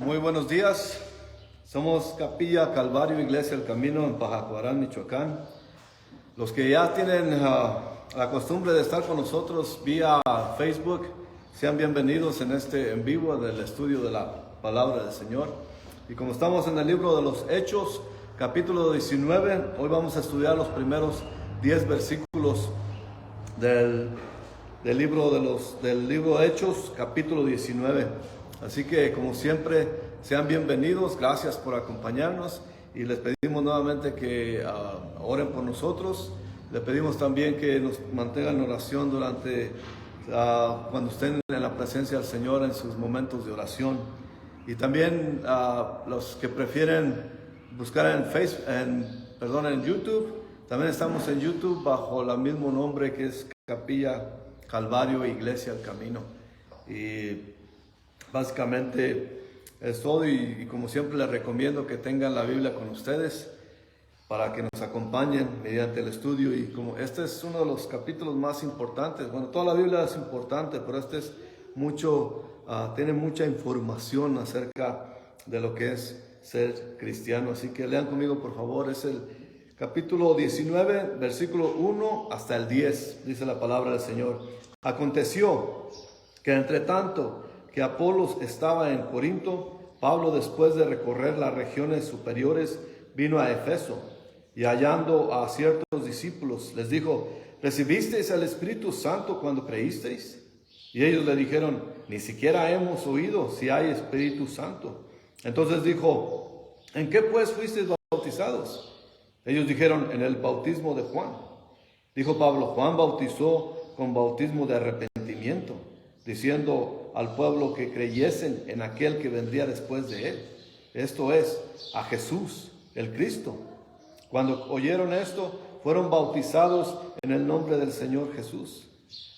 Muy buenos días. Somos Capilla Calvario Iglesia El Camino en Pajacuarán, Michoacán. Los que ya tienen la costumbre de estar con nosotros vía Facebook, sean bienvenidos en vivo del estudio de la Palabra del Señor. Y como estamos en el libro de los Hechos, capítulo 19, hoy vamos a estudiar los primeros 10 versículos del libro de Hechos, capítulo 19. Así que, como siempre, sean bienvenidos. Gracias por acompañarnos y les pedimos nuevamente que oren por nosotros. Les pedimos también que nos mantengan en oración durante cuando estén en la presencia del Señor en sus momentos de oración. Y también los que prefieren buscar en YouTube, también estamos en YouTube bajo el mismo nombre que es Capilla Calvario Iglesia El Camino. Y básicamente es todo, y como siempre les recomiendo que tengan la Biblia con ustedes para que nos acompañen mediante el estudio. Y como este es uno de los capítulos más importantes, bueno, toda la Biblia es importante, pero este es tiene mucha información acerca de lo que es ser cristiano. Así que lean conmigo, por favor. Es el capítulo 19, versículo 1 hasta el 10, dice la palabra del Señor. Aconteció que entre tanto que Apolos estaba en Corinto, Pablo, después de recorrer las regiones superiores, vino a Efeso, y hallando a ciertos discípulos, les dijo: ¿recibisteis el Espíritu Santo cuando creísteis? Y ellos le dijeron: ni siquiera hemos oído si hay Espíritu Santo. Entonces dijo: ¿en qué pues fuisteis bautizados? Ellos dijeron: en el bautismo de Juan. Dijo Pablo: Juan bautizó con bautismo de arrepentimiento, diciendo al pueblo que creyesen en aquel que vendría después de él, esto es, a Jesús, el Cristo. Cuando oyeron esto, fueron bautizados en el nombre del Señor Jesús.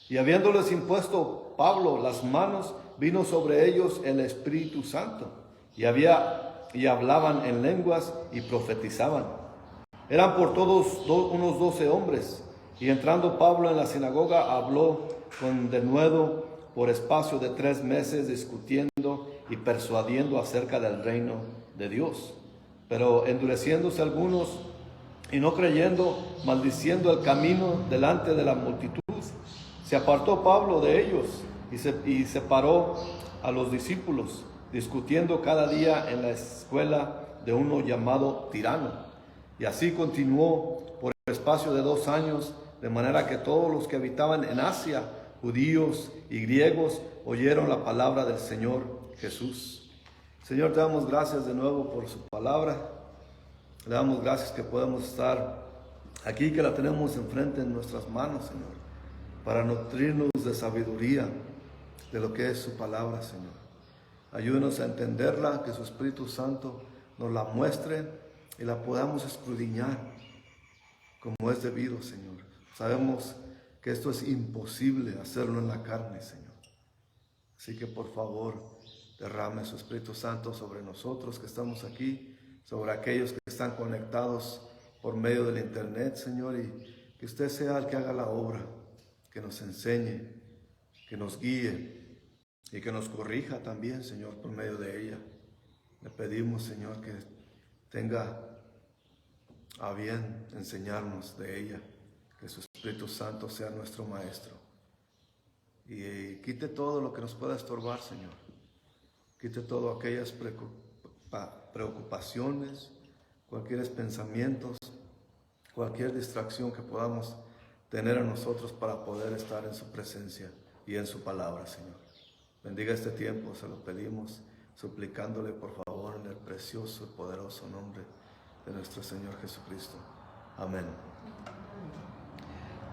Y habiéndoles impuesto Pablo las manos, vino sobre ellos el Espíritu Santo, y hablaban en lenguas y profetizaban. Eran por todos unos 12 hombres, y entrando Pablo en la sinagoga, habló con denuedo por espacio de 3 meses, discutiendo y persuadiendo acerca del reino de Dios. Pero endureciéndose algunos y no creyendo, maldiciendo el camino delante de la multitud, se apartó Pablo de ellos y separó a los discípulos, discutiendo cada día en la escuela de uno llamado Tirano. Y así continuó por el espacio de 2 años, de manera que todos los que habitaban en Asia, judíos y griegos, oyeron la palabra del Señor Jesús. Señor, te damos gracias de nuevo por su palabra. Le damos gracias que podemos estar aquí, que la tenemos enfrente en nuestras manos, Señor, para nutrirnos de sabiduría de lo que es su palabra, Señor. Ayúdenos a entenderla, que su Espíritu Santo nos la muestre y la podamos escudriñar como es debido, Señor. Sabemos que esto es imposible hacerlo en la carne, Señor. Así que por favor, derrame su Espíritu Santo sobre nosotros que estamos aquí, sobre aquellos que están conectados por medio del internet, Señor, y que usted sea el que haga la obra, que nos enseñe, que nos guíe y que nos corrija también, Señor, por medio de ella. Le pedimos, Señor, que tenga a bien enseñarnos de ella, que su Espíritu Santo sea nuestro Maestro. Y quite todo lo que nos pueda estorbar, Señor. Quite todo aquellas preocupaciones, cualquier pensamientos, cualquier distracción que podamos tener en nosotros para poder estar en su presencia y en su palabra, Señor. Bendiga este tiempo, se lo pedimos, suplicándole por favor en el precioso y poderoso nombre de nuestro Señor Jesucristo. Amén.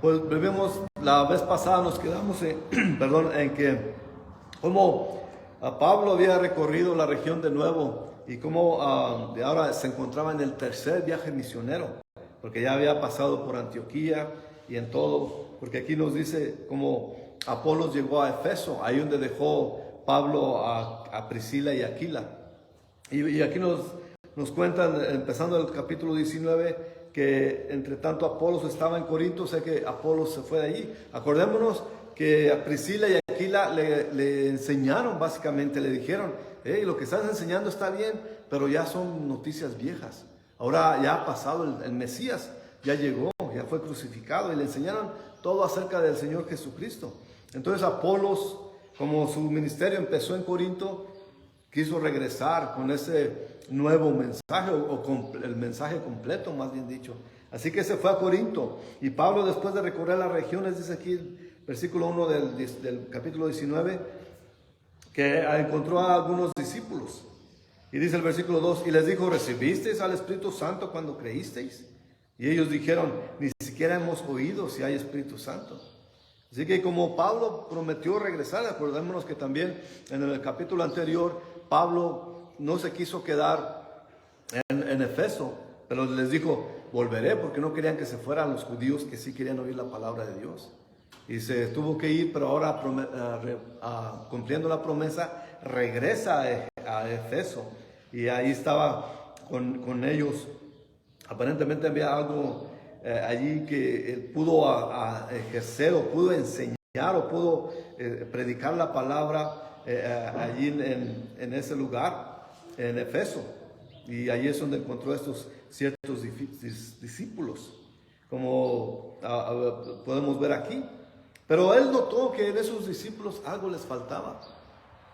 Pues vemos, la vez pasada nos quedamos en que como Pablo había recorrido la región de nuevo y como ahora se encontraba en el tercer viaje misionero, porque ya había pasado por Antioquía y en todo, porque aquí nos dice como Apolos llegó a Efeso, ahí donde dejó Pablo a Priscila y Aquila. Y aquí nos cuentan, empezando el capítulo 19, que entre tanto Apolos estaba en Corinto, sé que Apolos se fue de allí. Acordémonos que que a Priscila y Aquila le enseñaron básicamente, le dijeron, hey, lo que estás enseñando está bien, pero ya son noticias viejas. Ahora ya ha pasado el Mesías, ya llegó, ya fue crucificado y le enseñaron todo acerca del Señor Jesucristo. Entonces Apolos, como su ministerio empezó en Corinto, quiso regresar con ese nuevo mensaje, o con el mensaje completo, más bien dicho. Así que se fue a Corinto. Y Pablo, después de recorrer las regiones, dice aquí el versículo 1 del capítulo 19, que encontró a algunos discípulos. Y dice el versículo 2, y les dijo, ¿recibisteis al Espíritu Santo cuando creísteis? Y ellos dijeron, ni siquiera hemos oído si hay Espíritu Santo. Así que como Pablo prometió regresar, acordémonos que también en el capítulo anterior, Pablo no se quiso quedar en Efeso, pero les dijo, volveré, porque no querían que se fueran los judíos que sí querían oír la palabra de Dios. Y se tuvo que ir, pero ahora cumpliendo la promesa, regresa a Efeso. Y ahí estaba con ellos. Aparentemente había algo allí que él pudo ejercer, o pudo enseñar, o pudo predicar la palabra allí en ese lugar, en Efeso. Y allí es donde encontró estos ciertos discípulos, como podemos ver aquí. Pero él notó que en esos discípulos algo les faltaba,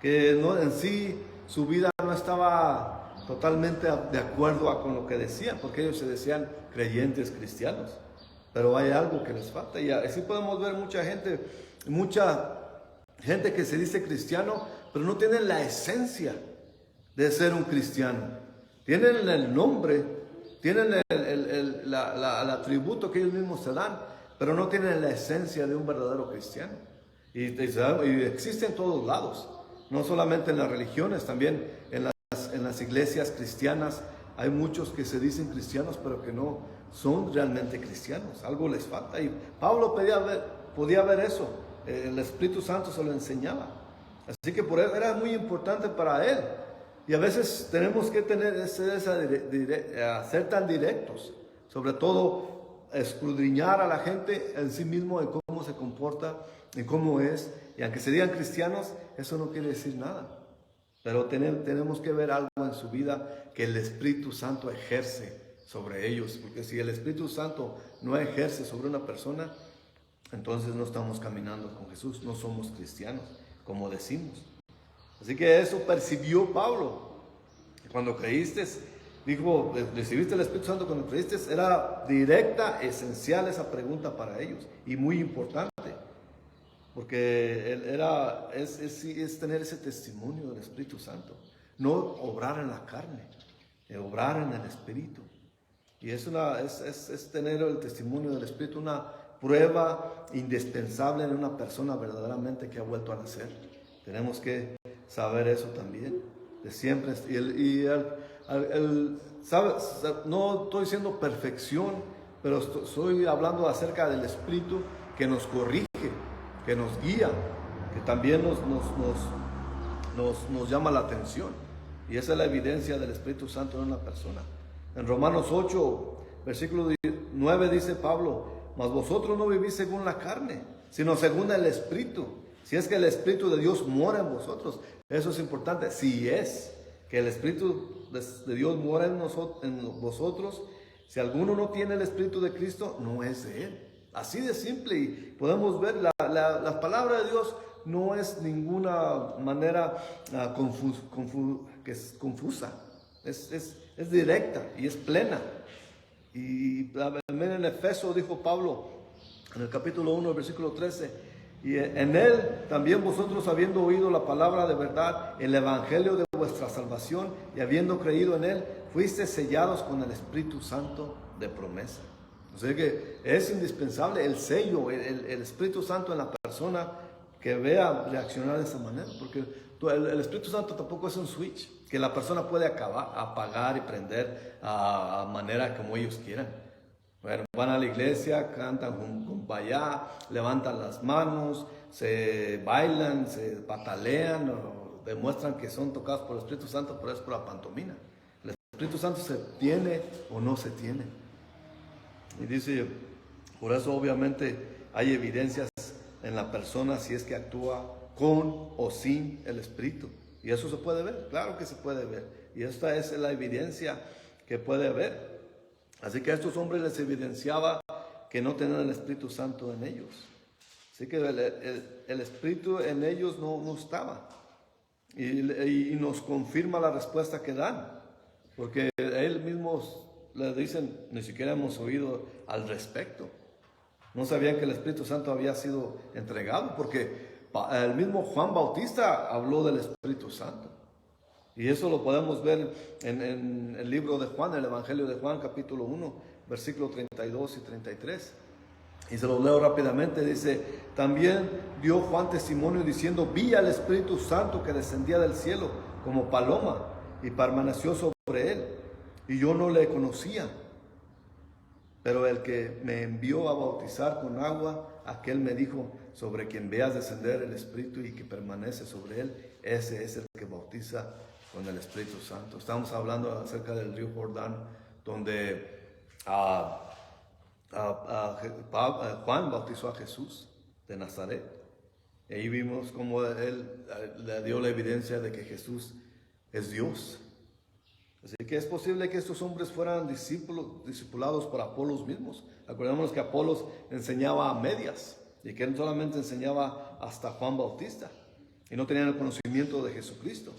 que no, en sí su vida no estaba totalmente de acuerdo con lo que decían, porque ellos se decían creyentes cristianos, pero hay algo que les falta. Y así podemos ver mucha gente que se dice cristiano, pero no tienen la esencia de ser un cristiano. Tienen el nombre, tienen el atributo que ellos mismos se dan, pero no tienen la esencia de un verdadero cristiano. Y existe en todos lados, no solamente en las religiones, también en las iglesias cristianas. Hay muchos que se dicen cristianos, pero que no son realmente cristianos. Algo les falta. Y Pablo podía ver eso. El Espíritu Santo se lo enseñaba. Así que por eso era muy importante para él. Y a veces tenemos que ser tan directos, sobre todo escudriñar a la gente en sí mismo, en cómo se comporta, en cómo es. Y aunque se digan cristianos, eso no quiere decir nada. Pero tenemos que ver algo en su vida que el Espíritu Santo ejerce sobre ellos. Porque si el Espíritu Santo no ejerce sobre una persona, entonces no estamos caminando con Jesús, no somos cristianos, como decimos. Así que eso percibió Pablo. Cuando creíste, dijo, recibiste el Espíritu Santo cuando creíste, era directa, esencial esa pregunta para ellos y muy importante, porque es tener ese testimonio del Espíritu Santo, no obrar en la carne, obrar en el Espíritu. Y es tener el testimonio del Espíritu, una prueba indispensable en una persona verdaderamente que ha vuelto a nacer. Tenemos que saber eso también, de siempre. No estoy diciendo perfección, pero estoy hablando acerca del Espíritu que nos corrige, que nos guía, que también nos llama la atención. Y esa es la evidencia del Espíritu Santo en una persona. En Romanos 8, versículo 9 dice Pablo, mas vosotros no vivís según la carne, sino según el Espíritu. Si es que el Espíritu de Dios mora en vosotros. Eso es importante. Si es que el Espíritu de Dios mora en vosotros, si alguno no tiene el Espíritu de Cristo, no es de Él. Así de simple. Y podemos ver la palabra de Dios no es ninguna manera que es confusa. Es directa y es plena. Y también en Efeso dijo Pablo, en el capítulo 1, versículo 13, y en él también vosotros, habiendo oído la palabra de verdad, el evangelio de vuestra salvación, y habiendo creído en él, fuisteis sellados con el Espíritu Santo de promesa. O sea que es indispensable el sello, el Espíritu Santo en la persona que vea reaccionar de esa manera, porque el Espíritu Santo tampoco es un switch que la persona puede apagar y prender a manera como ellos quieran. Bueno, van a la iglesia, cantan kumbaya, levantan las manos, se bailan, se patalean, o demuestran que son tocados por el Espíritu Santo, pero es por la pantomima. El Espíritu Santo se tiene o no se tiene. Y dice, por eso obviamente hay evidencias en la persona si es que actúa con o sin el Espíritu. Y eso se puede ver, claro que se puede ver. Y esta es la evidencia que puede ver. Así que a estos hombres les evidenciaba que no tenían el Espíritu Santo en ellos. Así que el Espíritu en ellos no estaba. Y nos confirma la respuesta que dan. Porque ellos mismos le dicen, ni siquiera hemos oído al respecto. No sabían que el Espíritu Santo había sido entregado, porque el mismo Juan Bautista habló del Espíritu Santo. Y eso lo podemos ver en el libro de Juan, el Evangelio de Juan, capítulo 1, versículos 32 y 33. Y se los leo rápidamente. Dice: también dio Juan testimonio diciendo: vi al Espíritu Santo que descendía del cielo como paloma y permaneció sobre él. Y yo no le conocía. Pero el que me envió a bautizar con agua, aquel me dijo: sobre quien veas descender el Espíritu y que permanece sobre él, ese es el que bautiza con el Espíritu Santo. Estamos hablando acerca del río Jordán, donde Juan bautizó a Jesús de Nazaret. Y ahí vimos cómo él le dio la evidencia de que Jesús es Dios. Así que es posible que estos hombres fueran discipulados por Apolos mismos. Acordémonos que Apolos enseñaba a medias y que él solamente enseñaba hasta Juan Bautista y no tenían el conocimiento de Jesucristo,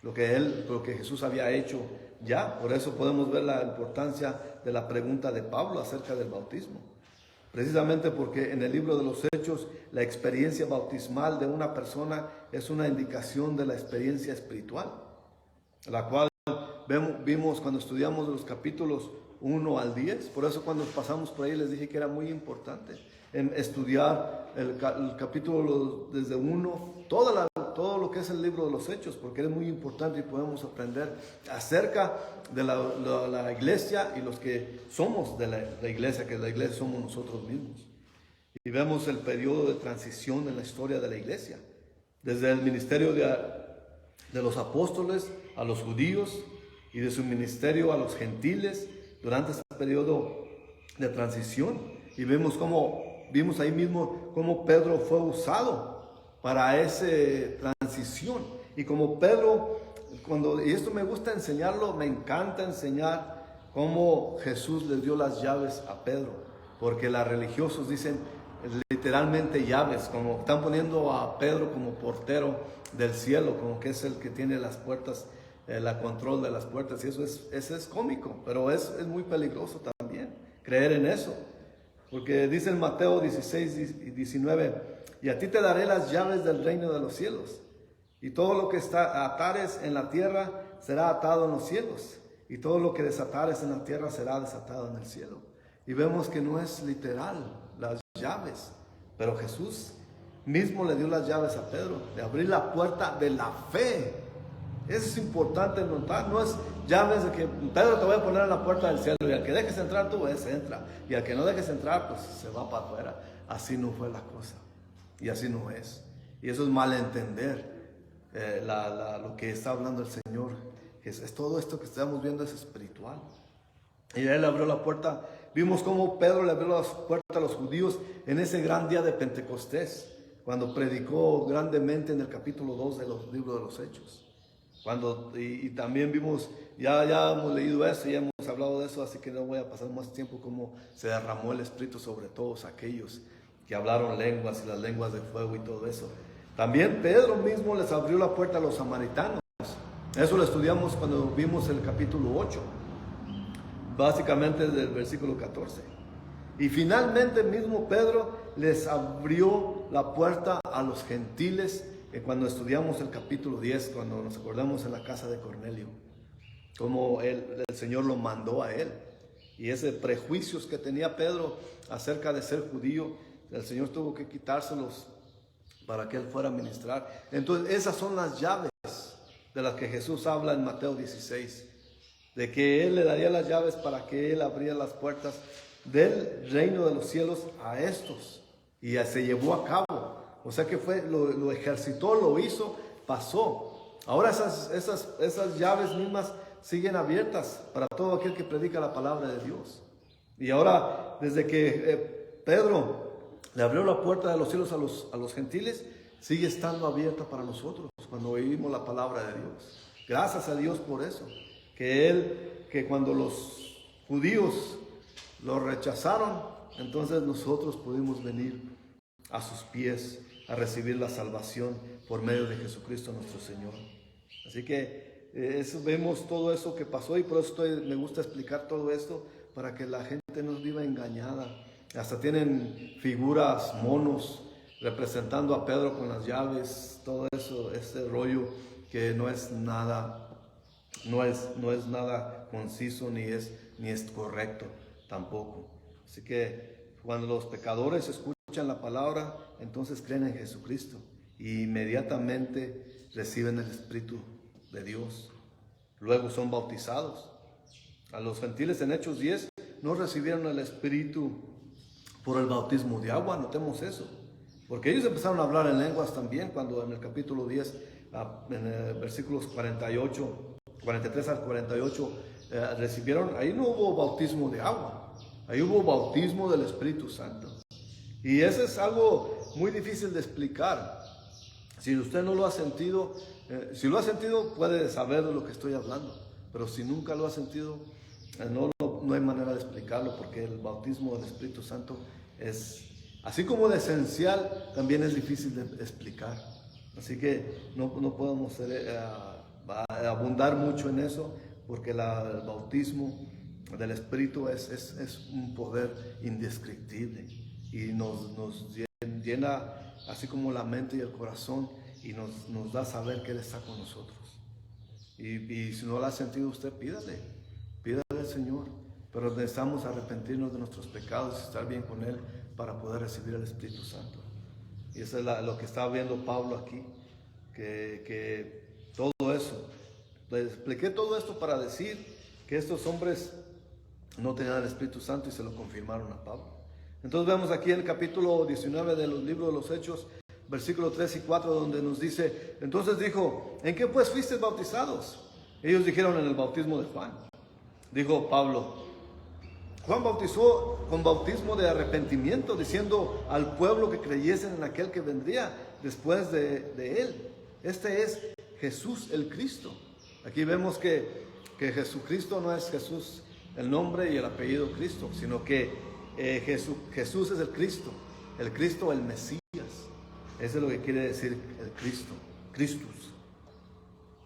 lo que Jesús había hecho ya. Por eso podemos ver la importancia de la pregunta de Pablo acerca del bautismo. Precisamente porque en el libro de los Hechos la experiencia bautismal de una persona es una indicación de la experiencia espiritual, la cual vimos cuando estudiamos los capítulos 1 al 10. Por eso cuando pasamos por ahí les dije que era muy importante en estudiar el capítulo desde 1, todo lo que es el libro de los Hechos, porque es muy importante y podemos aprender acerca de la iglesia y los que somos de la iglesia, que la iglesia somos nosotros mismos. Y vemos el periodo de transición en la historia de la iglesia, desde el ministerio de los apóstoles a los judíos y de su ministerio a los gentiles durante ese periodo de transición. Y vimos ahí mismo cómo Pedro fue usado para esa transición. Y como Pedro, y esto me gusta enseñarlo, me encanta enseñar cómo Jesús le dio las llaves a Pedro, porque los religiosos dicen literalmente llaves, como están poniendo a Pedro como portero del cielo, como que es el que tiene las puertas, el control de las puertas. Y eso es cómico, pero es muy peligroso también creer en eso, porque dice en Mateo 16 y 19: y a ti te daré las llaves del reino de los cielos, y todo lo que atares en la tierra será atado en los cielos, y todo lo que desatares en la tierra será desatado en el cielo. Y vemos que no es literal las llaves, pero Jesús mismo le dio las llaves a Pedro de abrir la puerta de la fe. Eso es importante notar. No es llaves de que Pedro te voy a poner en la puerta del cielo y al que dejes entrar tú, ese entra, y al que no dejes entrar pues se va para afuera. Así no fue la cosa y así no es. Y eso es malentender lo que está hablando el Señor. Es todo esto que estamos viendo es espiritual. Y él abrió la puerta. Vimos cómo Pedro le abrió las puertas a los judíos en ese gran día de Pentecostés, cuando predicó grandemente en el capítulo 2 de los libros de los Hechos. Y también vimos, ya hemos leído eso, ya hemos hablado de eso, así que no voy a pasar más tiempo, cómo se derramó el Espíritu sobre todos aquellos que hablaron lenguas y las lenguas de fuego y todo eso. También Pedro mismo les abrió la puerta a los samaritanos. Eso lo estudiamos cuando vimos el capítulo 8, básicamente del versículo 14. Y finalmente mismo Pedro les abrió la puerta a los gentiles cuando estudiamos el capítulo 10, cuando nos acordamos en la casa de Cornelio, como el Señor lo mandó a él. Y ese prejuicios que tenía Pedro acerca de ser judío, el Señor tuvo que quitárselos para que él fuera a ministrar. Entonces esas son las llaves de las que Jesús habla en Mateo 16, de que él le daría las llaves para que él abriera las puertas del reino de los cielos a estos. Y ya se llevó a cabo. O sea que lo ejercitó, lo hizo, pasó. Ahora esas llaves mismas siguen abiertas para todo aquel que predica la palabra de Dios. Y ahora, desde que Pedro le abrió la puerta de los cielos a los gentiles, sigue estando abierta para nosotros cuando oímos la palabra de Dios. Gracias a Dios por eso, que cuando los judíos lo rechazaron, entonces nosotros pudimos venir a sus pies a recibir la salvación por medio de Jesucristo nuestro Señor. Así que vemos todo eso que pasó, y por eso me gusta explicar todo esto, para que la gente no viva engañada. Hasta tienen figuras, monos, representando a Pedro con las llaves, todo eso, ese rollo que no es nada conciso, ni es correcto tampoco. Así que cuando los pecadores escuchan la palabra, entonces creen en Jesucristo y inmediatamente reciben el Espíritu de Dios. Luego son bautizados. A los gentiles en Hechos 10 no recibieron el Espíritu por el bautismo de agua, notemos eso. Porque ellos empezaron a hablar en lenguas también cuando en el capítulo 10, en versículos 43 al 48, recibieron, ahí no hubo bautismo de agua, ahí hubo bautismo del Espíritu Santo. Y eso es algo muy difícil de explicar. Si usted no lo ha sentido, si lo ha sentido puede saber de lo que estoy hablando, pero si nunca lo ha sentido, no hay manera de explicarlo, porque el bautismo del Espíritu Santo es, así como de esencial, también es difícil de explicar. Así que no podemos abundar mucho en eso, porque el bautismo del Espíritu es un poder indescriptible y nos llena así como la mente y el corazón, y nos da a saber que Él está con nosotros. Y si no lo ha sentido usted, pídale al Señor, pero necesitamos arrepentirnos de nuestros pecados y estar bien con Él para poder recibir el Espíritu Santo. Y eso es lo que está viendo Pablo aquí, que todo eso, les expliqué todo esto para decir que estos hombres no tenían el Espíritu Santo y se lo confirmaron a Pablo. Entonces vemos aquí en el capítulo 19 de los libros de los Hechos, versículos 3 y 4, donde nos dice, entonces dijo, ¿en qué pues fuisteis bautizados? Ellos dijeron, en el bautismo de Juan. Dijo Pablo, Juan bautizó con bautismo de arrepentimiento, diciendo al pueblo que creyesen en aquel que vendría después de él. Este es Jesús el Cristo. Aquí vemos que Jesucristo no es Jesús el nombre y el apellido Cristo, sino que Jesús es el Cristo el Mesías. Eso es lo que quiere decir el Cristo, Christus.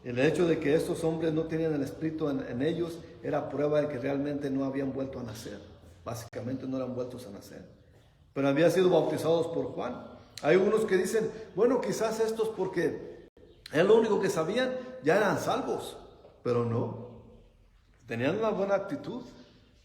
El hecho de que estos hombres no tenían el Espíritu en ellos era prueba de que realmente no habían vuelto a nacer. Básicamente no eran vueltos a nacer. Pero habían sido bautizados por Juan. Hay unos que dicen, bueno, quizás estos porque es lo único que sabían, ya eran salvos. Pero no. Tenían una buena actitud,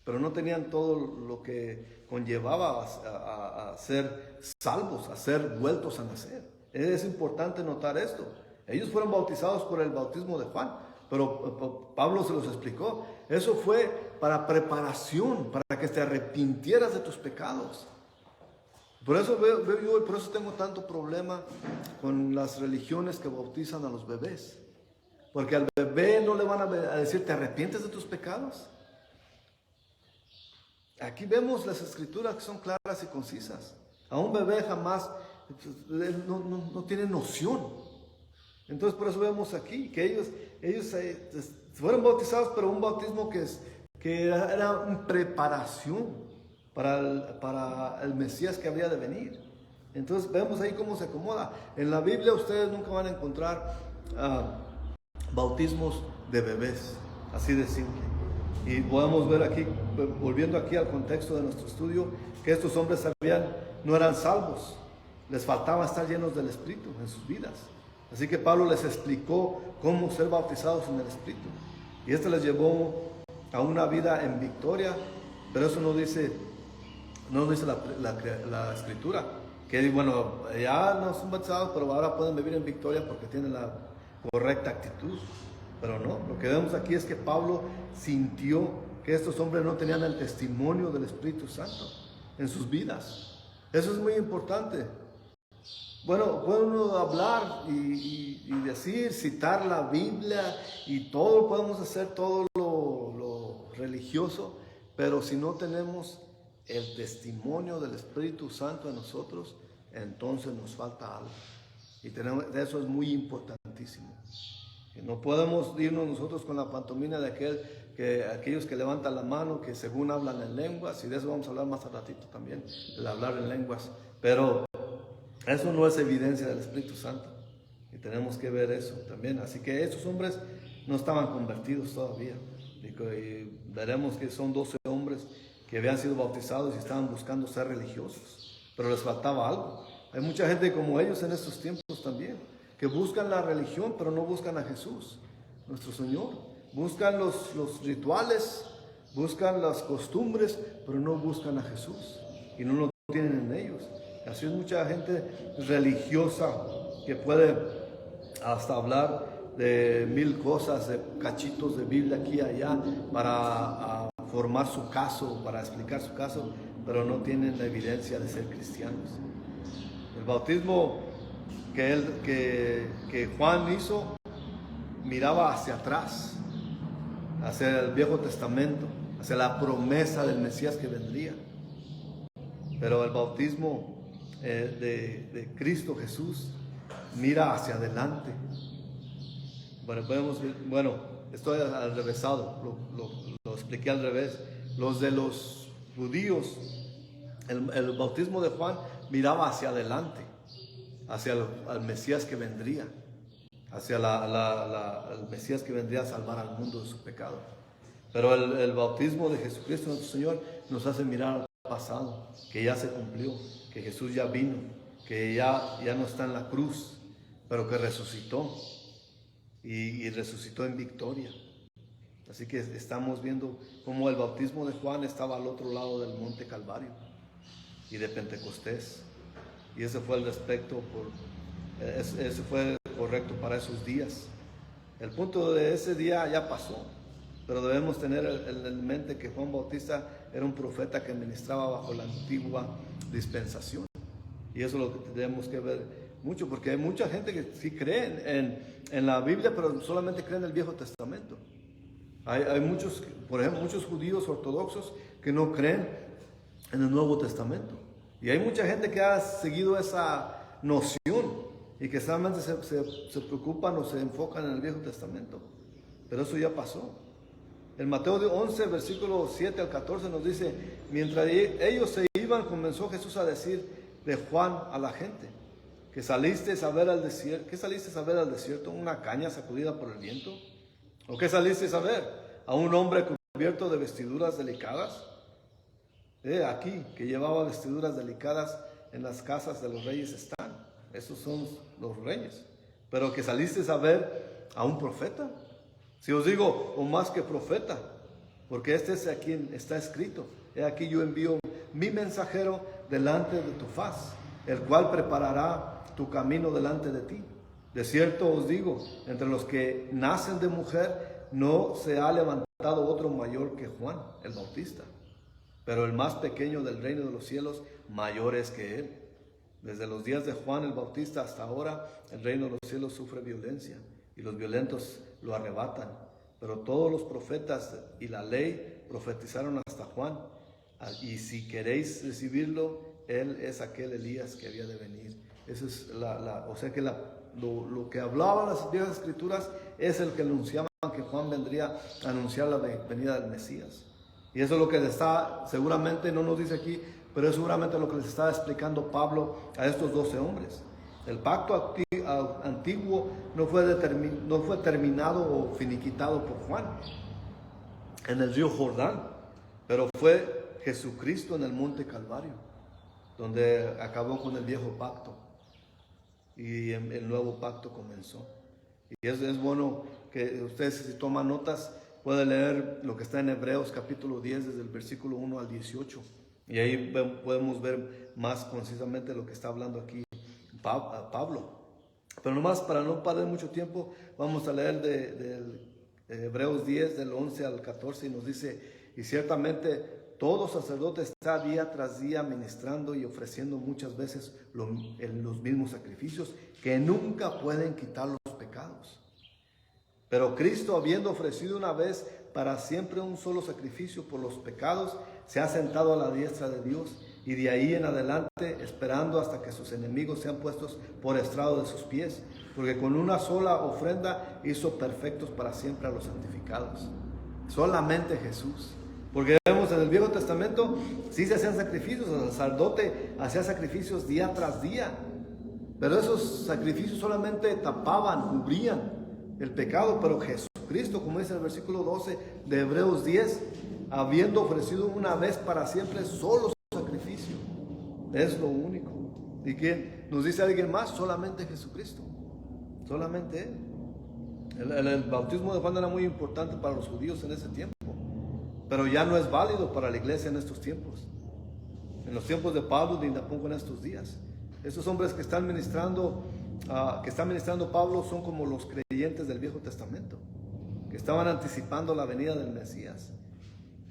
pero no tenían todo lo que conllevaba a ser salvos, a ser vueltos a nacer. Es importante notar esto. Ellos fueron bautizados por el bautismo de Juan, pero Pablo se los explicó. Eso fue para preparación, para que te arrepintieras de tus pecados. Por eso veo yo, y por eso tengo tanto problema con las religiones que bautizan a los bebés. Porque al bebé no le van a decir, ¿te arrepientes de tus pecados? Aquí vemos las escrituras que son claras y concisas. A un bebé jamás no tiene noción. Entonces por eso vemos aquí que ellos fueron bautizados, pero un bautismo que era una preparación para el Mesías que habría de venir. Entonces vemos ahí cómo se acomoda. En la Biblia ustedes nunca van a encontrar bautismos de bebés, así de simple. Y podemos ver aquí, volviendo aquí al contexto de nuestro estudio, que estos hombres no eran salvos, les faltaba estar llenos del Espíritu en sus vidas. Así que Pablo les explicó cómo ser bautizados en el Espíritu. Y esto les llevó a una vida en victoria, pero eso no dice la Escritura. Que bueno, ya no son bautizados, pero ahora pueden vivir en victoria porque tienen la correcta actitud. Pero no, lo que vemos aquí es que Pablo sintió que estos hombres no tenían el testimonio del Espíritu Santo en sus vidas. Eso es muy importante. Bueno, puede uno hablar y decir, citar la Biblia y todo, podemos hacer todo lo religioso, pero si no tenemos el testimonio del Espíritu Santo en nosotros, entonces nos falta algo. Y eso es muy importantísimo. Que no podemos irnos nosotros con la pantomima de aquellos que levantan la mano, que según hablan en lenguas, y de eso vamos a hablar más al ratito también, el hablar en lenguas. Pero eso no es evidencia del Espíritu Santo. Y tenemos que ver eso también. Así que estos hombres no estaban convertidos todavía. Y veremos que son 12 hombres que habían sido bautizados y estaban buscando ser religiosos, pero les faltaba algo. Hay mucha gente como ellos en estos tiempos también, que buscan la religión, pero no buscan a Jesús, nuestro Señor. Buscan los rituales, buscan las costumbres, pero no buscan a Jesús, y no lo tienen en ellos. Así es mucha gente religiosa que puede hasta hablar de 1000 cosas, de cachitos de Biblia aquí y allá para formar su caso, para explicar su caso, pero no tienen la evidencia de ser cristianos. El bautismo que Juan hizo miraba hacia atrás, hacia el Viejo Testamento, hacia la promesa del Mesías que vendría. Pero el bautismo de Cristo Jesús mira hacia adelante. Bueno, estoy al revésado, lo expliqué al revés. Los de los judíos, el bautismo de Juan miraba hacia adelante, hacia el Mesías que vendría, hacia el Mesías que vendría a salvar al mundo de su pecado. Pero el bautismo de Jesucristo nuestro Señor nos hace mirar al pasado, que ya se cumplió, que Jesús ya vino, que ya no está en la cruz, pero que resucitó. Y resucitó en victoria. Así que estamos viendo cómo el bautismo de Juan estaba al otro lado del monte Calvario y de Pentecostés, y ese fue el respecto ese fue correcto para esos días. El punto de ese día ya pasó, pero debemos tener en mente que Juan Bautista era un profeta que ministraba bajo la antigua dispensación, y eso es lo que tenemos que ver mucho, porque hay mucha gente que sí cree en la Biblia, pero solamente cree en el Viejo Testamento. Hay muchos, por ejemplo, muchos judíos ortodoxos que no creen en el Nuevo Testamento. Y hay mucha gente que ha seguido esa noción y que solamente se preocupan o se enfocan en el Viejo Testamento. Pero eso ya pasó. En Mateo 11, versículo 7 al 14 nos dice: mientras ellos se iban, comenzó Jesús a decir de Juan a la gente: ¿Qué saliste a ver al desierto? ¿Una caña sacudida por el viento? ¿O qué saliste a ver? ¿A un hombre cubierto de vestiduras delicadas? Aquí, que llevaba vestiduras delicadas en las casas de los reyes están. Esos son los reyes. Pero que saliste a ver a un profeta. Si os digo, o más que profeta, porque este es a quien está escrito: he aquí yo envío mi mensajero delante de tu faz, el cual preparará tu camino delante de ti. De cierto os digo, entre los que nacen de mujer no se ha levantado otro mayor que Juan el Bautista, pero el más pequeño del reino de los cielos mayor es que él. Desde los días de Juan el Bautista hasta ahora, el reino de los cielos sufre violencia, y los violentos lo arrebatan. Pero todos los profetas y la ley profetizaron hasta Juan, y si queréis recibirlo, él es aquel Elías que había de venir. Eso es o sea que lo que hablaban las viejas escrituras es el que anunciaban que Juan vendría a anunciar la venida del Mesías. Y eso es lo que seguramente no nos dice aquí, pero es seguramente lo que les estaba explicando Pablo a estos 12 hombres. El pacto antiguo no fue terminado o finiquitado por Juan en el río Jordán, pero fue Jesucristo en el monte Calvario, donde acabó con el viejo pacto y el nuevo pacto comenzó. Y es bueno que ustedes, si toman notas, pueden leer lo que está en Hebreos capítulo 10 desde el versículo 1 al 18, y ahí podemos ver más concisamente lo que está hablando aquí Pablo. Pero nomás para no perder mucho tiempo, vamos a leer de Hebreos 10 del 11 al 14, y nos dice: y ciertamente todo sacerdote está día tras día ministrando y ofreciendo muchas veces los mismos sacrificios que nunca pueden quitar los pecados. Pero Cristo, habiendo ofrecido una vez para siempre un solo sacrificio por los pecados, se ha sentado a la diestra de Dios, y de ahí en adelante esperando hasta que sus enemigos sean puestos por estrado de sus pies, porque con una sola ofrenda hizo perfectos para siempre a los santificados. Solamente Jesús. Porque vemos en el Viejo Testamento, sí se hacían sacrificios, el sacerdote hacía sacrificios día tras día, pero esos sacrificios solamente tapaban, cubrían el pecado. Pero Jesucristo, como dice el versículo 12 de Hebreos 10, habiendo ofrecido una vez para siempre solo sacrificio, es lo único. ¿Y quién? Nos dice alguien más, solamente Jesucristo, solamente Él. El bautismo de Juan era muy importante para los judíos en ese tiempo, pero ya no es válido para la iglesia en estos tiempos. En los tiempos de Pablo, ni tampoco en estos días. Estos hombres que están ministrando Pablo son como los creyentes del Viejo Testamento, que estaban anticipando la venida del Mesías.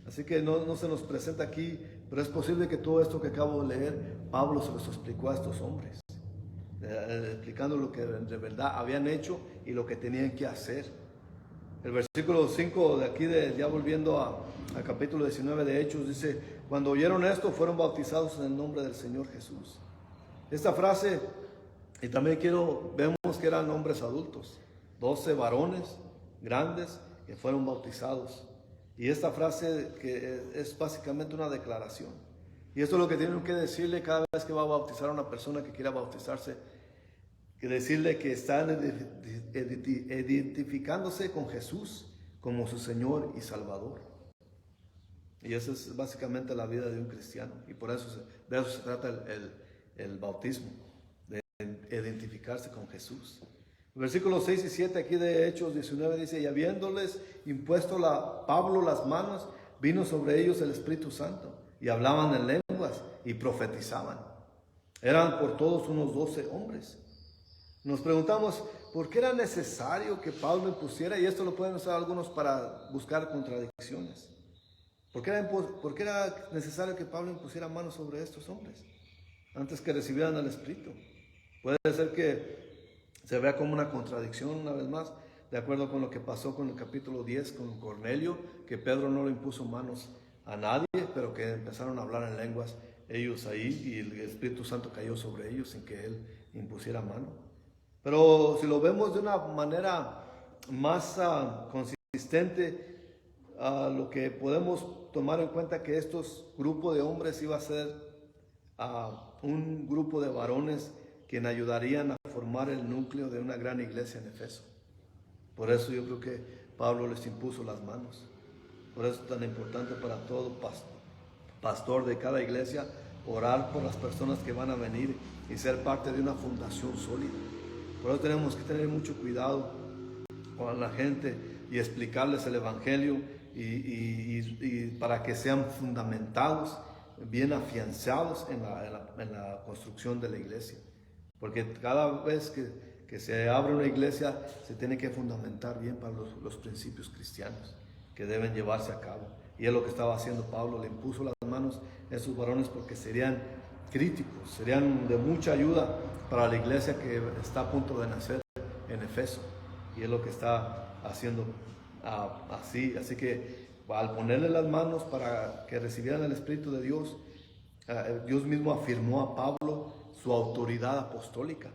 Así que no se nos presenta aquí, pero es posible que todo esto que acabo de leer, Pablo se los explicó a estos hombres, explicando lo que de verdad habían hecho y lo que tenían que hacer. El versículo 5 de aquí, ya volviendo al capítulo 19 de Hechos, dice: cuando oyeron esto, fueron bautizados en el nombre del Señor Jesús. Esta frase, y también vemos que eran hombres adultos, 12 varones grandes que fueron bautizados. Y esta frase que es básicamente una declaración. Y esto es lo que tienen que decirle cada vez que va a bautizar a una persona que quiera bautizarse. Que decirle que están identificándose con Jesús como su Señor y Salvador. Y esa es básicamente la vida de un cristiano. Y por eso de eso se trata el bautismo, de identificarse con Jesús. Versículos 6 y 7 aquí de Hechos 19 dice: y habiéndoles impuesto Pablo las manos, vino sobre ellos el Espíritu Santo, y hablaban en lenguas y profetizaban. Eran por todos unos 12 hombres. Nos preguntamos, ¿por qué era necesario que Pablo impusiera? Y esto lo pueden usar algunos para buscar contradicciones. ¿Por qué era necesario que Pablo impusiera manos sobre estos hombres antes que recibieran el Espíritu? Puede ser que se vea como una contradicción una vez más, de acuerdo con lo que pasó con el capítulo 10 con Cornelio, que Pedro no le impuso manos a nadie, pero que empezaron a hablar en lenguas ellos ahí, y el Espíritu Santo cayó sobre ellos sin que él impusiera mano. Pero si lo vemos de una manera más consistente, lo que podemos tomar en cuenta que estos grupos de hombres iba a ser un grupo de varones quien ayudarían a formar el núcleo de una gran iglesia en Efeso. Por eso yo creo que Pablo les impuso las manos. Por eso es tan importante para todo pastor de cada iglesia orar por las personas que van a venir y ser parte de una fundación sólida. Por eso tenemos que tener mucho cuidado con la gente y explicarles el Evangelio y para que sean fundamentados, bien afianzados en la construcción de la iglesia. Porque cada vez que se abre una iglesia, se tiene que fundamentar bien para los principios cristianos que deben llevarse a cabo. Y es lo que estaba haciendo Pablo, le impuso las manos a esos varones porque serían críticos, serían de mucha ayuda para la iglesia que está a punto de nacer en Efeso. Y es lo que está haciendo así. Así que al ponerle las manos para que recibieran el Espíritu de Dios, Dios mismo afirmó a Pablo su autoridad apostólica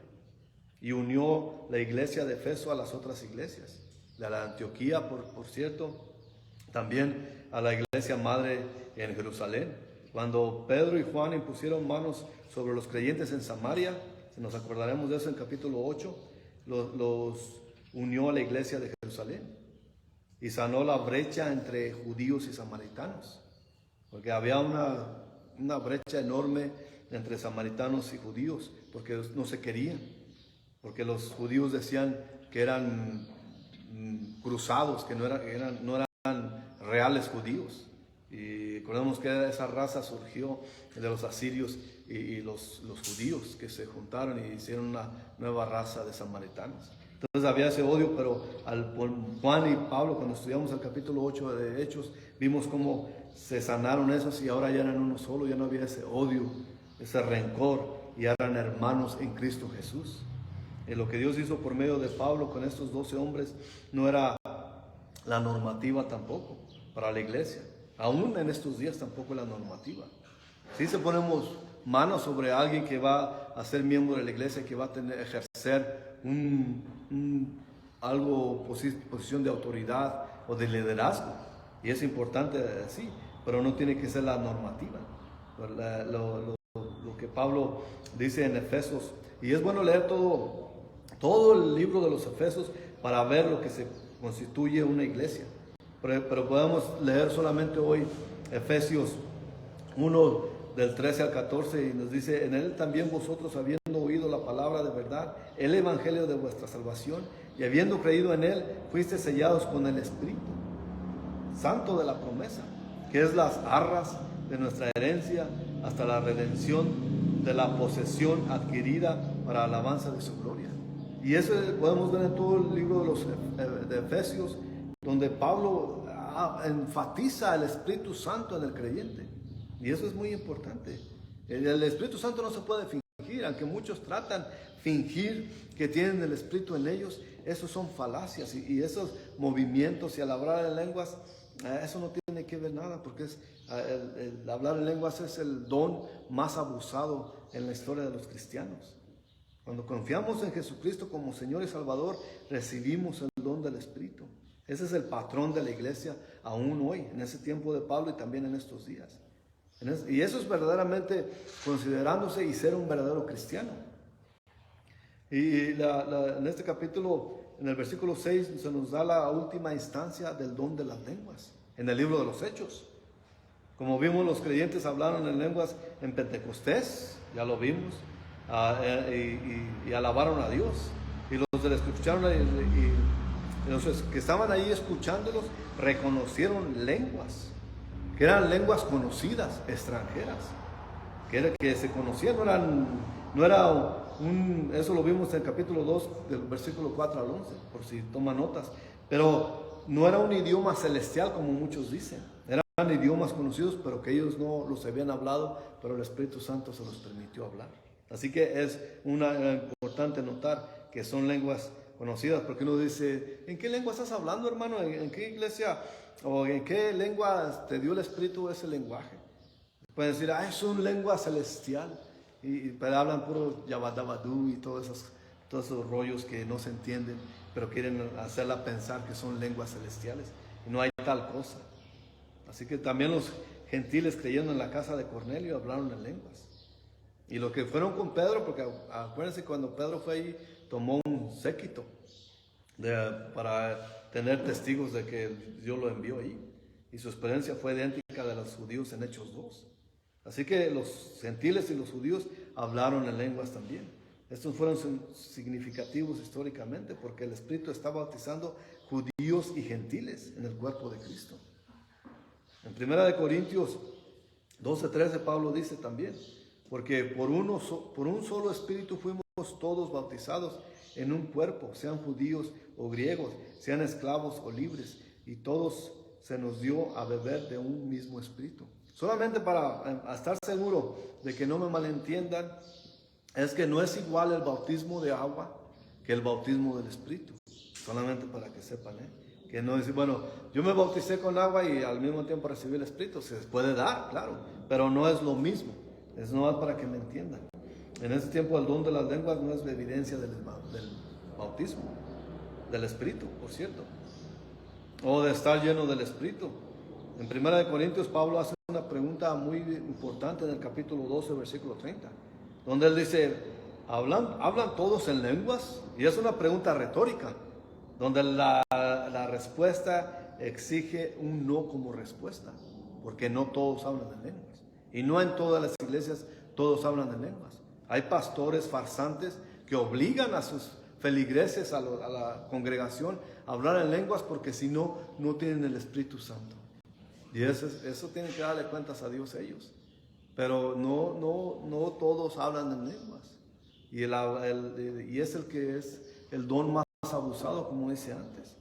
y unió la iglesia de Efeso a las otras iglesias, de la Antioquía, por cierto, también a la iglesia madre en Jerusalén. Cuando Pedro y Juan impusieron manos sobre los creyentes en Samaria, nos acordaremos de eso en capítulo 8, los unió a la iglesia de Jerusalén y sanó la brecha entre judíos y samaritanos, porque había una brecha enorme entre samaritanos y judíos, porque no se querían, porque los judíos decían que eran cruzados, que no eran reales judíos. Y recordemos que esa raza surgió de los asirios y los judíos que se juntaron y hicieron una nueva raza de samaritanos. Entonces había ese odio, pero Juan y Pablo, cuando estudiamos el capítulo 8 de Hechos, vimos cómo se sanaron esos y ahora ya eran uno solo, ya no había ese odio, ese rencor, y eran hermanos en Cristo Jesús. Lo que Dios hizo por medio de Pablo con estos 12 hombres no era la normativa tampoco para la iglesia. Aún en estos días tampoco es la normativa. Si se ponemos manos sobre alguien que va a ser miembro de la iglesia, que va a ejercer posición de autoridad o de liderazgo, y es importante así, pero no tiene que ser la normativa. Lo que Pablo dice en Efesios, y es bueno leer todo el libro de los Efesios para ver lo que se constituye una iglesia. Pero podemos leer solamente hoy Efesios 1 del 13 al 14 y nos dice: en él también vosotros, habiendo oído la palabra de verdad, el evangelio de vuestra salvación, y habiendo creído en él, fuisteis sellados con el Espíritu Santo de la promesa, que es las arras de nuestra herencia hasta la redención de la posesión adquirida para alabanza de su gloria. Y eso podemos ver en todo el libro de Efesios, donde Pablo enfatiza el Espíritu Santo en el creyente. Y eso es muy importante. El Espíritu Santo no se puede fingir, aunque muchos tratan fingir que tienen el Espíritu en ellos. Esos son falacias, y esos movimientos y al hablar en lenguas, eso no tiene que ver nada, porque el hablar en lenguas es el don más abusado en la historia de los cristianos. Cuando confiamos en Jesucristo como Señor y Salvador, recibimos el don del Espíritu. Ese es el patrón de la iglesia aún hoy, en ese tiempo de Pablo y también en estos días. Y eso es verdaderamente considerándose y ser un verdadero cristiano. Y en este capítulo, en el versículo 6, se nos da la última instancia del don de las lenguas, en el libro de los Hechos. Como vimos, los creyentes hablaron en lenguas en Pentecostés, ya lo vimos, y alabaron a Dios. Y los que escucharon y los que estaban ahí escuchándolos reconocieron lenguas, que eran lenguas conocidas, extranjeras, que se conocían, eso lo vimos en el capítulo 2, del versículo 4 al 11, por si toman notas, pero no era un idioma celestial como muchos dicen, eran idiomas conocidos, pero que ellos no los habían hablado, pero el Espíritu Santo se los permitió hablar. Así que es importante notar que son lenguas conocidas, porque uno dice: ¿en qué lengua estás hablando, hermano? ¿En qué iglesia o en qué lengua te dio el Espíritu ese lenguaje? Pueden decir: es una lengua celestial, pero hablan puro yabadabadú y todos esos rollos que no se entienden, pero quieren hacerla pensar que son lenguas celestiales, y no hay tal cosa. Así que también los gentiles, creyendo en la casa de Cornelio, hablaron en lenguas. Y los que fueron con Pedro, porque acuérdense, cuando Pedro fue ahí, tomó un séquito para tener testigos de que Dios lo envió ahí. Y su experiencia fue idéntica de los judíos en Hechos 2. Así que los gentiles y los judíos hablaron en lenguas también. Estos fueron significativos históricamente, porque el Espíritu está bautizando judíos y gentiles en el cuerpo de Cristo. En 1 Corintios 12:13 Pablo dice también: porque por un solo Espíritu fuimos todos bautizados en un cuerpo, sean judíos o griegos, sean esclavos o libres, y todos se nos dio a beber de un mismo Espíritu. Solamente para estar seguro de que no me malentiendan, es que no es igual el bautismo de agua que el bautismo del Espíritu. Solamente para que sepan, que no es, bueno, yo me bauticé con agua y al mismo tiempo recibí el Espíritu. Se puede dar, claro, pero no es lo mismo. Es nomás para que me entiendan. En ese tiempo el don de las lenguas no es la evidencia del bautismo, del Espíritu, por cierto, o de estar lleno del Espíritu. En 1 Corintios Pablo hace una pregunta muy importante en el capítulo 12, versículo 30, donde él dice: ¿hablan todos en lenguas? Y es una pregunta retórica, donde la respuesta exige un no como respuesta, porque no todos hablan en lenguas. Y no en todas las iglesias todos hablan en lenguas. Hay pastores farsantes que obligan a sus feligreses, a la congregación, a hablar en lenguas, porque si no, no tienen el Espíritu Santo. Y eso tienen que darle cuentas a Dios ellos. Pero no todos hablan en lenguas. Y es el que es el don más abusado, como dice antes.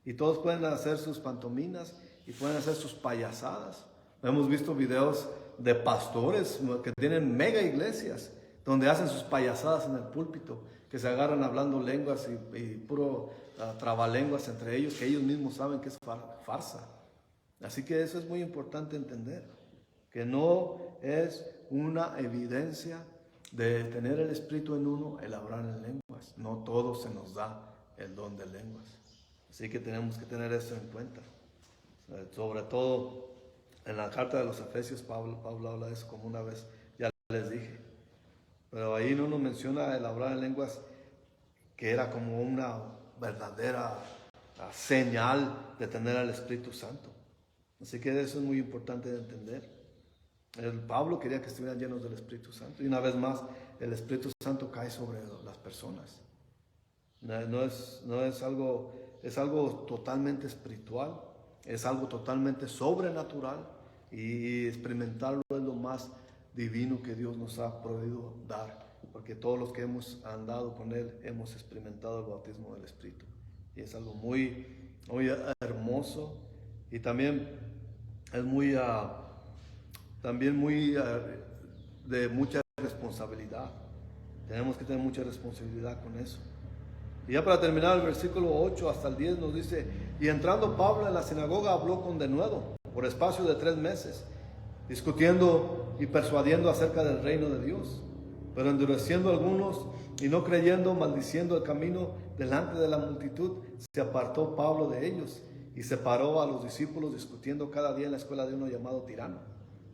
Y todos pueden hacer sus pantominas y pueden hacer sus payasadas. Hemos visto videos de pastores que tienen mega iglesias donde hacen sus payasadas en el púlpito, que se agarran hablando lenguas y puro trabalenguas entre ellos, que ellos mismos saben que es farsa. Así que eso es muy importante entender, que no es una evidencia de tener el Espíritu en uno el hablar en lenguas. No todos se nos da el don de lenguas. Así que tenemos que tener eso en cuenta. Sobre todo en la carta de los Efesios, Pablo habla de eso, como una vez ya les dije. Pero ahí no nos menciona el hablar en lenguas, que era como una verdadera señal de tener al Espíritu Santo. Así que eso es muy importante de entender. Pablo quería que estuvieran llenos del Espíritu Santo. Y una vez más, el Espíritu Santo cae sobre las personas. Es algo totalmente espiritual, es algo totalmente sobrenatural, y experimentarlo es lo más divino que Dios nos ha podido dar, porque todos los que hemos andado con Él hemos experimentado el bautismo del Espíritu, y es algo muy, muy hermoso, y también es muy de mucha responsabilidad. Tenemos que tener mucha responsabilidad con eso. Y ya para terminar, el versículo 8 hasta el 10 nos dice: y entrando Pablo en la sinagoga, habló con denuedo por espacio de 3 meses, discutiendo y persuadiendo acerca del reino de Dios. Pero endureciendo algunos y no creyendo, maldiciendo el camino delante de la multitud, se apartó Pablo de ellos y separó a los discípulos, discutiendo cada día en la escuela de uno llamado Tirano.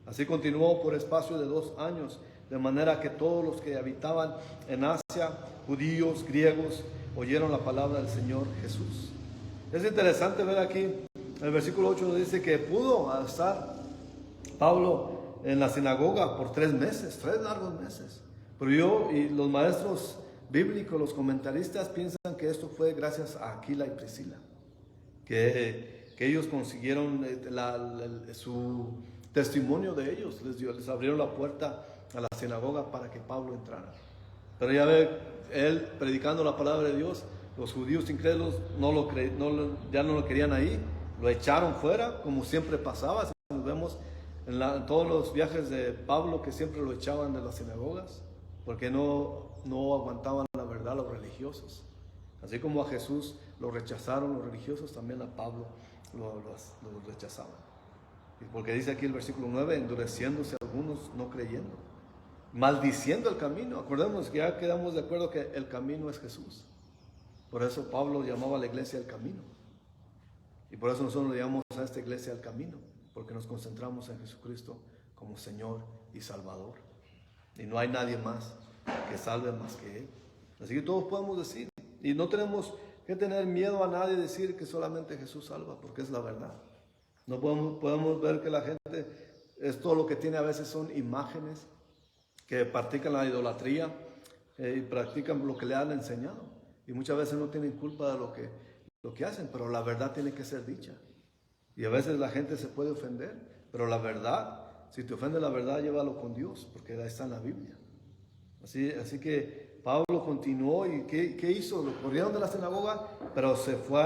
Así continuó por espacio de 2 años, de manera que todos los que habitaban en Asia, judíos, griegos, oyeron la palabra del Señor Jesús. Es interesante ver aquí, el versículo 8 dice que pudo estar Pablo en la sinagoga por 3 meses, 3 largos meses. Pero yo y los maestros bíblicos, los comentaristas, piensan que esto fue gracias a Aquila y Priscila, que ellos consiguieron su testimonio de ellos, les abrieron la puerta a la sinagoga para que Pablo entrara. Pero ya ve, él predicando la palabra de Dios, los judíos incrédulos ya no lo querían ahí, lo echaron fuera, como siempre pasaba. Si nos vemos en todos los viajes de Pablo, que siempre lo echaban de las sinagogas, porque no aguantaban la verdad los religiosos. Así como a Jesús lo rechazaron los religiosos, también a Pablo lo rechazaban. Porque dice aquí el versículo 9, endureciéndose algunos, no creyendo, maldiciendo el camino. Acordemos que ya quedamos de acuerdo que el camino es Jesús. Por eso Pablo llamaba a la iglesia el camino. Y por eso nosotros le llamamos a esta iglesia el camino, porque nos concentramos en Jesucristo como Señor y Salvador. Y no hay nadie más que salve más que Él. Así que todos podemos decir, y no tenemos que tener miedo a nadie decir que solamente Jesús salva, porque es la verdad. No podemos ver que la gente es todo lo que tiene. A veces son imágenes que practican la idolatría y practican lo que le han enseñado, y muchas veces no tienen culpa de lo que hacen, pero la verdad tiene que ser dicha. Y a veces la gente se puede ofender, pero la verdad, si te ofende la verdad, llévalo con Dios, porque ahí está en la Biblia. Así que Pablo continuó, y ¿qué hizo? Lo corrieron de la sinagoga, pero se fue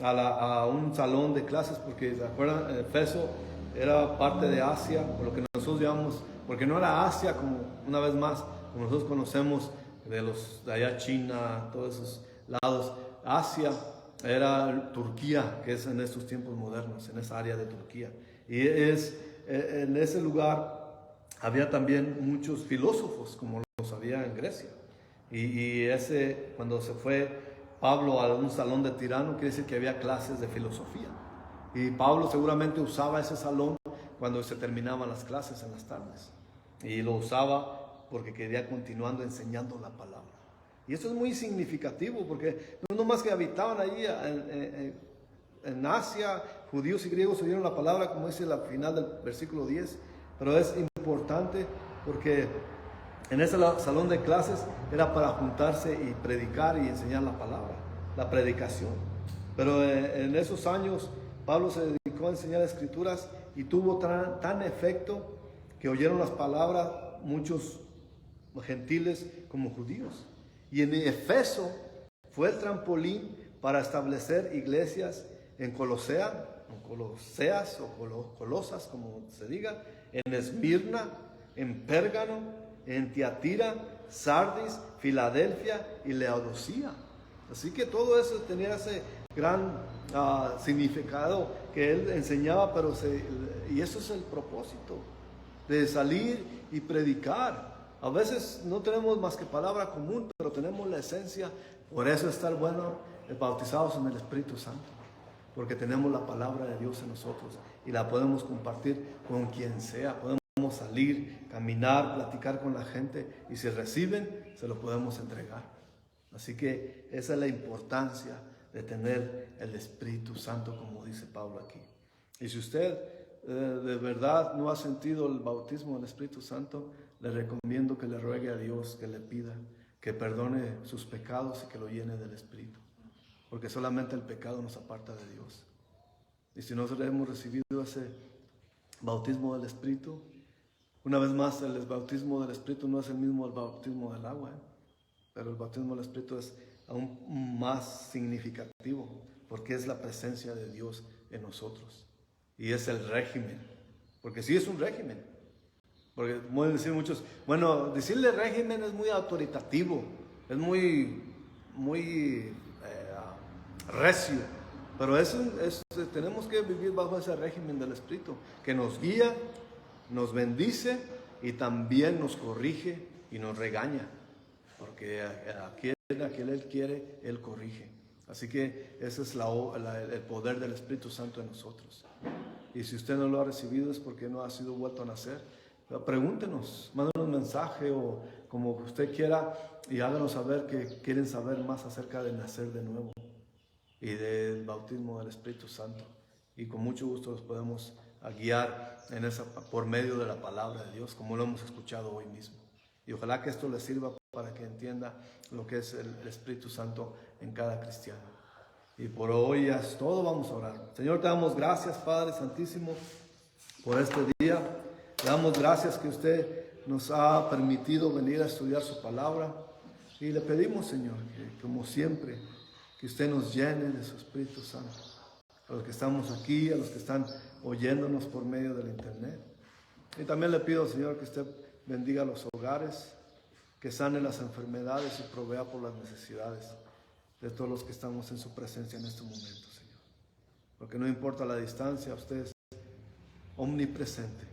a un salón de clases, porque ¿se acuerdan? En Efeso era parte de Asia, por lo que nosotros llamamos, porque no era Asia como una vez más, como nosotros conocemos de allá China, todos esos lados. Asia era Turquía, que es en estos tiempos modernos, en esa área de Turquía. Y en ese lugar había también muchos filósofos, como los había en Grecia. Y cuando se fue Pablo a un salón de Tirano, quiere decir que había clases de filosofía. Y Pablo seguramente usaba ese salón cuando se terminaban las clases en las tardes. Y lo usaba porque quería continuando enseñando la palabra. Y esto es muy significativo, porque no nomás que habitaban ahí en Asia, judíos y griegos oyeron la palabra, como dice al final del versículo 10, pero es importante porque en ese salón de clases era para juntarse y predicar y enseñar la palabra, la predicación. Pero en esos años Pablo se dedicó a enseñar escrituras, y tuvo tan efecto que oyeron las palabras muchos gentiles como judíos. Y en Efeso fue el trampolín para establecer iglesias en Coloseas o Colosas, como se diga, en Esmirna, en Pérgamo, en Tiatira, Sardis, Filadelfia y Laodicea. Así que todo eso tenía ese gran significado que él enseñaba, y eso es el propósito de salir y predicar. A veces no tenemos más que palabra común, pero tenemos la esencia. Por eso es tan bueno bautizados en el Espíritu Santo, porque tenemos la palabra de Dios en nosotros y la podemos compartir con quien sea. Podemos salir, caminar, platicar con la gente, y si reciben, se lo podemos entregar. Así que esa es la importancia de tener el Espíritu Santo, como dice Pablo aquí. Y si usted de verdad no ha sentido el bautismo del Espíritu Santo, le recomiendo que le ruegue a Dios, que le pida que perdone sus pecados y que lo llene del Espíritu, porque solamente el pecado nos aparta de Dios. Y si nosotros hemos recibido ese bautismo del Espíritu, una vez más, el bautismo del Espíritu no es el mismo el bautismo del agua, pero el bautismo del Espíritu es aún más significativo, porque es la presencia de Dios en nosotros. Y es el régimen, porque sí es un régimen. Porque pueden decir muchos, bueno, decirle régimen es muy autoritativo, es muy recio, pero tenemos que vivir bajo ese régimen del Espíritu, que nos guía, nos bendice y también nos corrige y nos regaña, porque a quien Él quiere, Él corrige. Así que ese es el poder del Espíritu Santo en nosotros. Y si usted no lo ha recibido es porque no ha sido vuelto a nacer. Pregúntenos, mándenos un mensaje o como usted quiera, y háganos saber que quieren saber más acerca de nacer de nuevo y del bautismo del Espíritu Santo. Y con mucho gusto los podemos guiar por medio de la palabra de Dios, como lo hemos escuchado hoy mismo. Y ojalá que esto les sirva para que entienda lo que es el Espíritu Santo en cada cristiano. Y por hoy ya es todo, vamos a orar. Señor, te damos gracias, Padre Santísimo, por este día. Le damos gracias que usted nos ha permitido venir a estudiar su palabra. Y le pedimos, Señor, que como siempre, que usted nos llene de su Espíritu Santo. A los que estamos aquí, a los que están oyéndonos por medio del internet. Y también le pido, Señor, que usted bendiga los hogares, que sane las enfermedades y provea por las necesidades de todos los que estamos en su presencia en este momento, Señor. Porque no importa la distancia, usted es omnipresente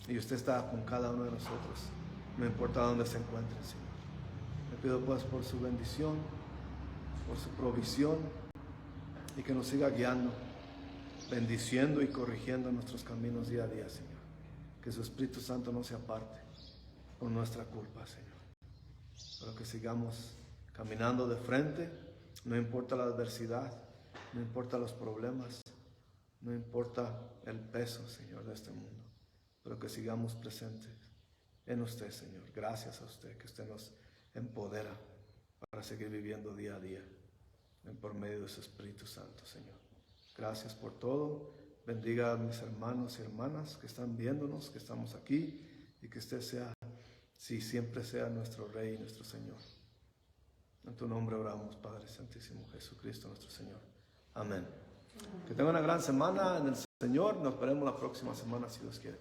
y usted está con cada uno de nosotros, no importa dónde se encuentre, Señor. Le pido pues por su bendición, por su provisión, y que nos siga guiando, bendiciendo y corrigiendo nuestros caminos día a día, Señor. Que su Espíritu Santo no se aparte por nuestra culpa, Señor. Pero que sigamos caminando de frente, no importa la adversidad, no importa los problemas, no importa el peso, Señor, de este mundo, pero que sigamos presentes en usted, Señor. Gracias a usted, que usted nos empodera para seguir viviendo día a día por medio de su Espíritu Santo, Señor. Gracias por todo. Bendiga a mis hermanos y hermanas que están viéndonos, que estamos aquí, y que usted siempre sea nuestro Rey y nuestro Señor. En tu nombre oramos, Padre Santísimo, Jesucristo nuestro Señor. Amén. Que tenga una gran semana en el Señor. Nos veremos la próxima semana, si Dios quiere.